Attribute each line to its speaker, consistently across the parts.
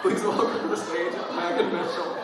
Speaker 1: Please welcome to the stage, Megan Mitchell.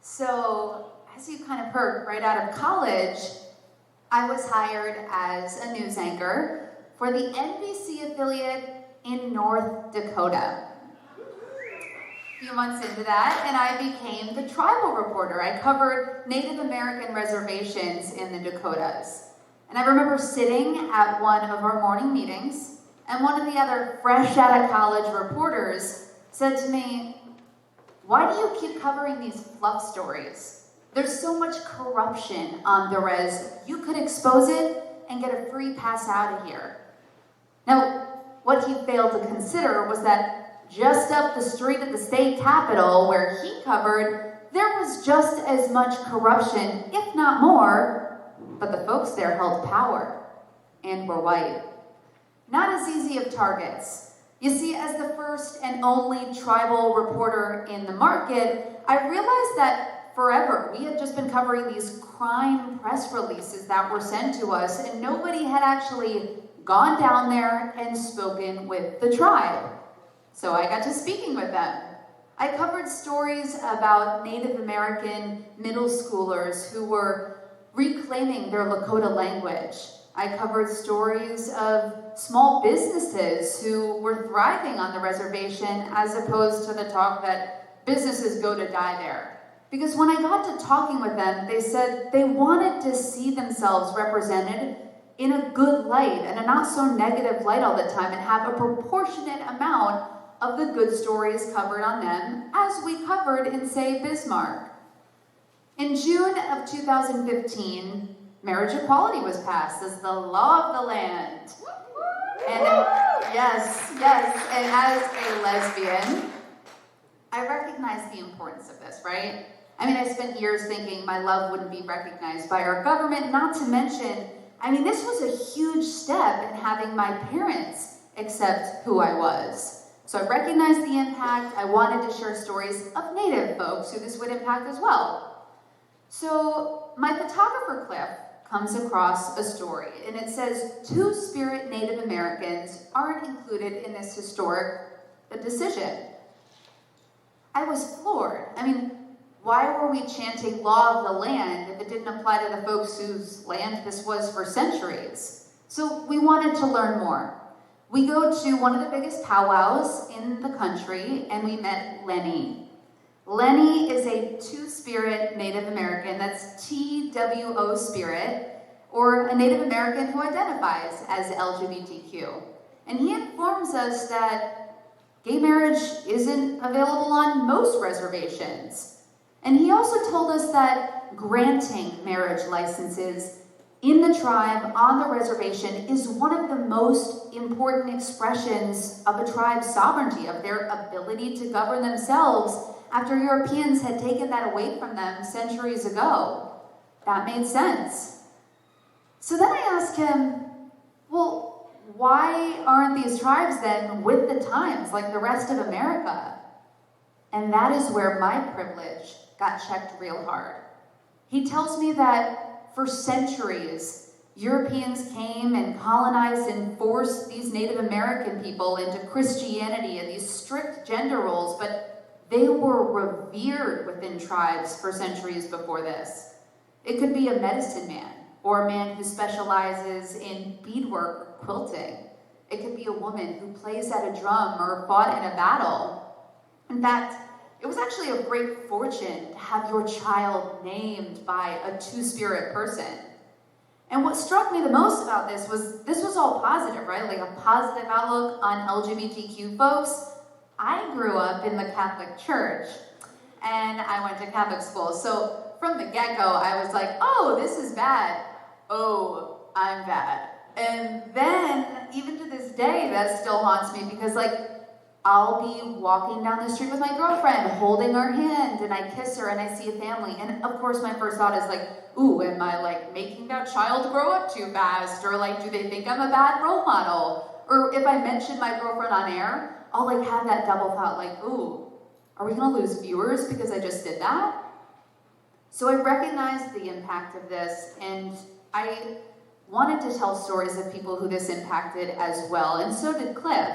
Speaker 2: So, as you kind of heard, right out of college, I was hired as a news anchor for the NBC affiliate in North Dakota. A few months into that, and I became the tribal reporter. I covered Native American reservations in the Dakotas. And I remember sitting at one of our morning meetings, and one of the other fresh out of college reporters said to me, "Why do you keep covering these fluff stories? There's so much corruption on the res. You could expose it and get a free pass out of here." Now, what he failed to consider was that just up the street at the state capitol, where he covered, there was just as much corruption, if not more, but the folks there held power and were white. Not as easy of targets. You see, as the first and only tribal reporter in the market, I realized that forever we had just been covering these crime press releases that were sent to us, and nobody had actually gone down there and spoken with the tribe. So I got to speaking with them. I covered stories about Native American middle schoolers who were reclaiming their Lakota language. I covered stories of small businesses who were thriving on the reservation, as opposed to the talk that businesses go to die there. Because when I got to talking with them, they said they wanted to see themselves represented in a good light and a not so negative light all the time, and have a proportionate amount of the good stories covered on them, as we covered in, say, Bismarck. In June of 2015, marriage equality was passed as the law of the land. And yes, and as a lesbian, I recognize the importance of this, right? I mean, I spent years thinking my love wouldn't be recognized by our government, not to mention, I mean, this was a huge step in having my parents accept who I was. So I recognized the impact. I wanted to share stories of Native folks who this would impact as well. So my photographer, Cliff, comes across a story, and it says Two-Spirit Native Americans aren't included in this historic decision. I was floored. I mean, why were we chanting law of the land if it didn't apply to the folks whose land this was for centuries? So we wanted to learn more. We go to one of the biggest powwows in the country, and we met Lenny. Lenny is a Two-Spirit Native American, that's TWO Spirit, or a Native American who identifies as LGBTQ. And he informs us that gay marriage isn't available on most reservations. And he also told us that granting marriage licenses in the tribe, on the reservation, is one of the most important expressions of a tribe's sovereignty, of their ability to govern themselves after Europeans had taken that away from them centuries ago. That made sense. So then I asked him, well, why aren't these tribes then with the times like the rest of America? And that is where my privilege got checked real hard. He tells me that for centuries, Europeans came and colonized and forced these Native American people into Christianity and these strict gender roles, but they were revered within tribes for centuries before this. It could be a medicine man, or a man who specializes in beadwork or quilting. It could be a woman who plays at a drum or fought in a battle. In fact, it was actually a great fortune to have your child named by a Two-Spirit person. And what struck me the most about this was all positive, right? Like a positive outlook on LGBTQ folks. I grew up in the Catholic Church, and I went to Catholic school. So from the get-go, I was like, oh, this is bad. Oh, I'm bad. And then, even to this day, that still haunts me, because like, I'll be walking down the street with my girlfriend, holding her hand, and I kiss her and I see a family. And of course my first thought is like, ooh, am I like making that child grow up too fast? Or like, do they think I'm a bad role model? Or if I mention my girlfriend on air, I'll like have that double thought like, ooh, are we gonna lose viewers because I just did that? So I recognized the impact of this, and I wanted to tell stories of people who this impacted as well, and so did Cliff.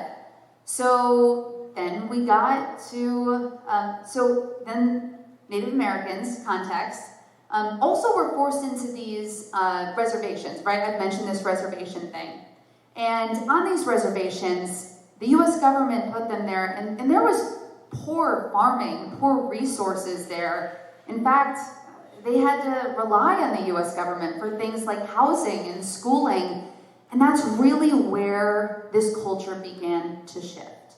Speaker 2: So then we got to, then Native Americans, context, also were forced into these reservations, right? I've mentioned this reservation thing. And on these reservations, the US government put them there, and there was poor farming, poor resources there. In fact, they had to rely on the US government for things like housing and schooling, and that's really where this culture began to shift.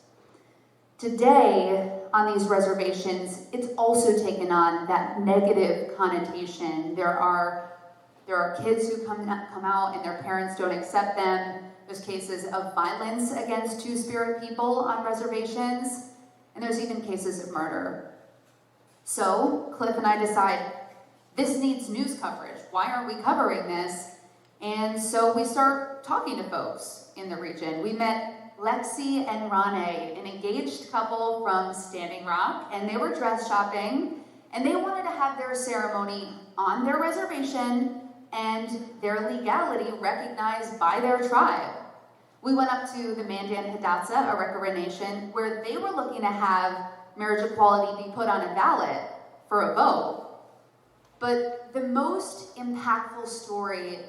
Speaker 2: Today, on these reservations, it's also taken on that negative connotation. There are kids who come out and their parents don't accept them. There's cases of violence against Two-Spirit people on reservations, and there's even cases of murder. So, Cliff and I decide, this needs news coverage. Why aren't we covering this? And so we start talking to folks in the region. We met Lexi and Rane, an engaged couple from Standing Rock, and they were dress shopping, and they wanted to have their ceremony on their reservation and their legality recognized by their tribe. We went up to the Mandan Hidatsa, a Arikara Nation, where they were looking to have marriage equality be put on a ballot for a vote. But the most impactful story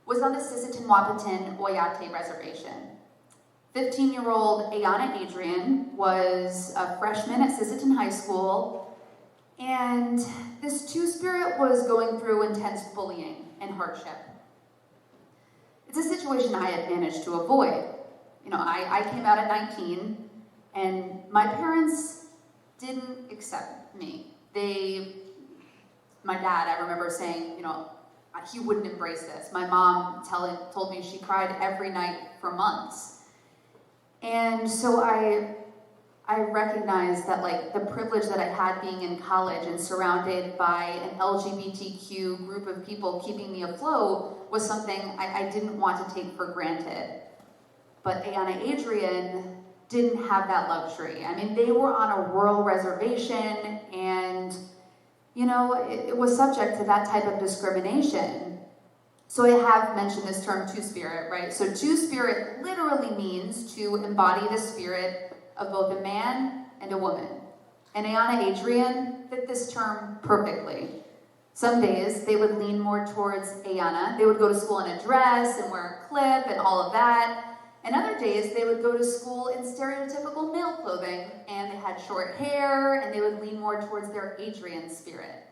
Speaker 2: was on the Sisseton Wahpeton Oyate Reservation. 15-year-old Ayana Adrian was a freshman at Sisseton High School, and this Two-Spirit was going through intense bullying and hardship. It's a situation I had managed to avoid. You know, I came out at 19, and my parents didn't accept me. My dad, I remember saying, you know, he wouldn't embrace this. My mom told me she cried every night for months. And so I recognized that like the privilege that I had being in college and surrounded by an LGBTQ group of people keeping me afloat was something I didn't want to take for granted. But Ayana Adrian didn't have that luxury. I mean, they were on a rural reservation, and you know, it was subject to that type of discrimination. So I have mentioned this term Two-Spirit, right? So Two-Spirit literally means to embody the spirit of both a man and a woman. And Ayana Adrian fit this term perfectly. Some days they would lean more towards Ayana. They would go to school in a dress and wear a clip and all of that. And other days they would go to school in stereotypical male clothing, and they had short hair, and they would lean more towards their Adrian spirit.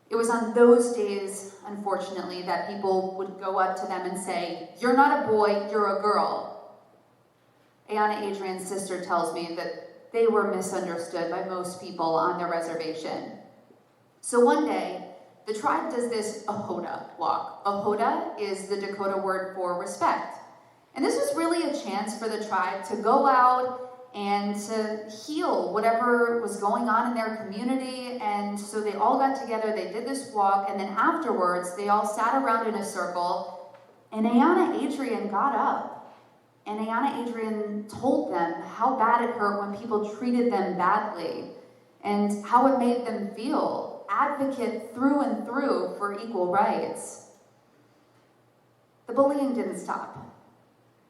Speaker 2: It was on those days, unfortunately, that people would go up to them and say, "You're not a boy, you're a girl." Ayana Adrian's sister tells me that they were misunderstood by most people on their reservation. So one day, the tribe does this Ahoda walk. Ahoda is the Dakota word for respect. And this was really a chance for the tribe to go out and to heal whatever was going on in their community. And so they all got together, they did this walk, and then afterwards, they all sat around in a circle, and Ayana Adrian got up. And Ayana Adrian told them how bad it hurt when people treated them badly, and how it made them feel, advocate through and through for equal rights. The bullying didn't stop.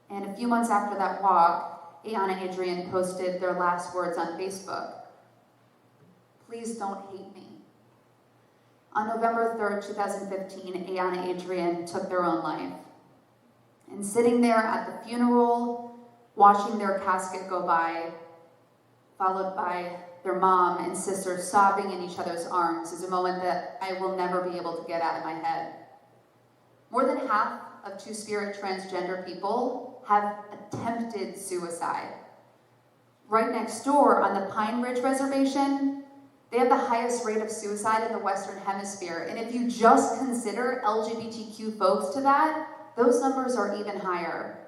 Speaker 2: And a few months after that walk, Ayana Adrian posted their last words on Facebook. "Please don't hate me." On November 3rd, 2015, Ayana Adrian took their own life. And sitting there at the funeral, watching their casket go by, followed by their mom and sister sobbing in each other's arms, is a moment that I will never be able to get out of my head. More than half of Two-Spirit transgender people have attempted suicide. Right next door on the Pine Ridge Reservation, they have the highest rate of suicide in the Western Hemisphere. And if you just consider LGBTQ folks to that, those numbers are even higher.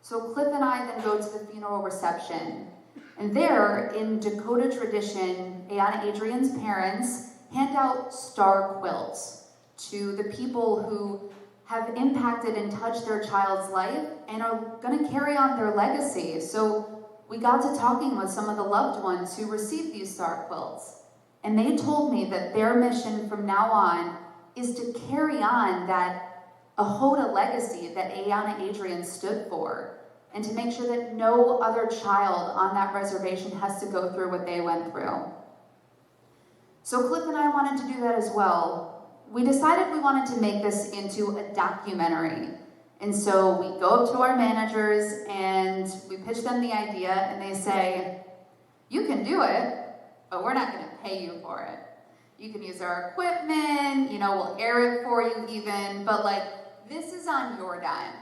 Speaker 2: So Cliff and I then go to the funeral reception. And there, in Dakota tradition, Ayana Adrian's parents hand out star quilts to the people who have impacted and touched their child's life and are going to carry on their legacy. So we got to talking with some of the loved ones who received these star quilts. And they told me that their mission from now on is to carry on that Ahoda legacy that Ayana Adrian stood for, and to make sure that no other child on that reservation has to go through what they went through. So Cliff and I wanted to do that as well. We decided we wanted to make this into a documentary. And so we go up to our managers and we pitch them the idea, and they say, you can do it, but we're not going to pay you for it. You can use our equipment, we'll air it for you even, but this is on your dime.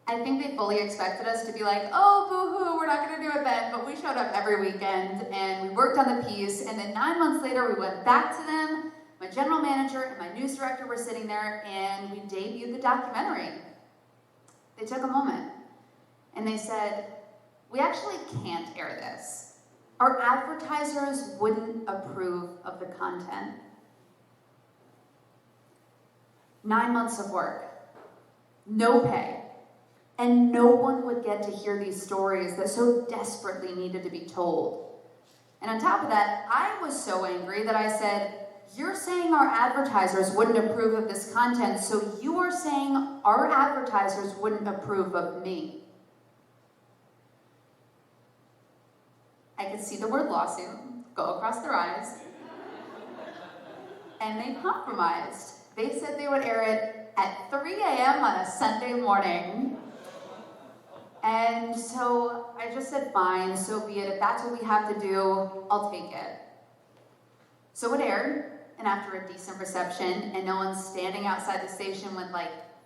Speaker 2: I think they fully expected us to be like, oh, boo-hoo, we're not going to do it then, but we showed up every weekend, and we worked on the piece, and then 9 months later, we went back to them. My general manager and my news director were sitting there, and we debuted the documentary. They took a moment, and they said, we actually can't air this. Our advertisers wouldn't approve of the content. 9 months of work, no pay, and no one would get to hear these stories that so desperately needed to be told. And on top of that, I was so angry that I said, you're saying our advertisers wouldn't approve of this content, so you are saying our advertisers wouldn't approve of me. I could see the word lawsuit go across their eyes. And they compromised. They said they would air it at 3 a.m. on a Sunday morning. And so I just said, fine, so be it. If that's what we have to do, I'll take it. So it aired, and after a decent reception, and no one's standing outside the station with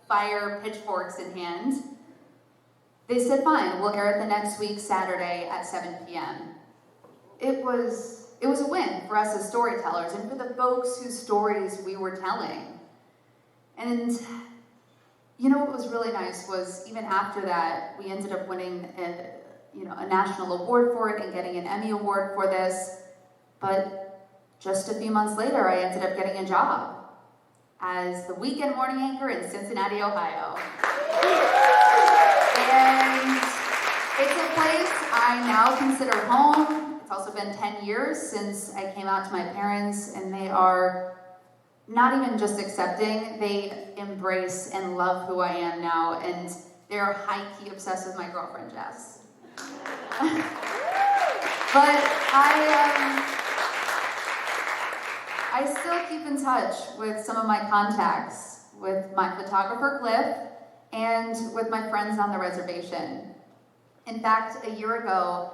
Speaker 2: fire pitchforks in hand, they said, fine, we'll air it the next week, Saturday at 7 p.m. It was a win for us as storytellers and for the folks whose stories we were telling. And what was really nice was even after that, we ended up winning a national award for it and getting an Emmy award for this. But just a few months later, I ended up getting a job as the weekend morning anchor in Cincinnati, Ohio. And it's a place I now consider home. It's also been 10 years since I came out to my parents, and they are not even just accepting, they embrace and love who I am now, and they are high-key obsessed with my girlfriend, Jess. But I still keep in touch with some of my contacts, with my photographer, Cliff, and with my friends on the reservation. In fact, a year ago,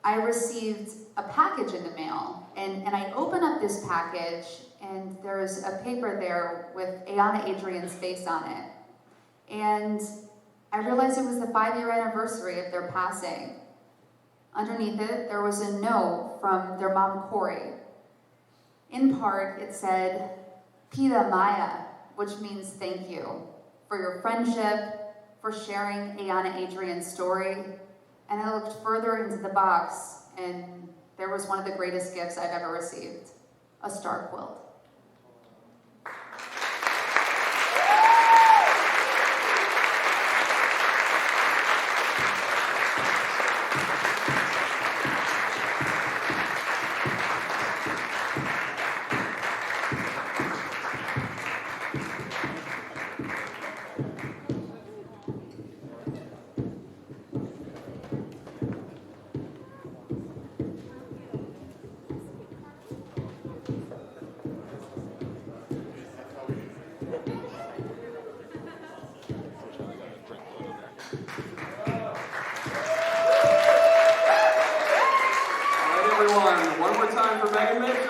Speaker 2: I received a package in the mail, and I open up this package, and there's a paper there with Ayana Adrian's face on it. And I realized it was the 5-year anniversary of their passing. Underneath it, there was a note from their mom, Corey. In part, it said, Pita Maya, which means thank you for your friendship, for sharing Ayana Adrian's story. And I looked further into the box, and there was one of the greatest gifts I've ever received, a star quilt.
Speaker 1: One more time for Megan Mitchell.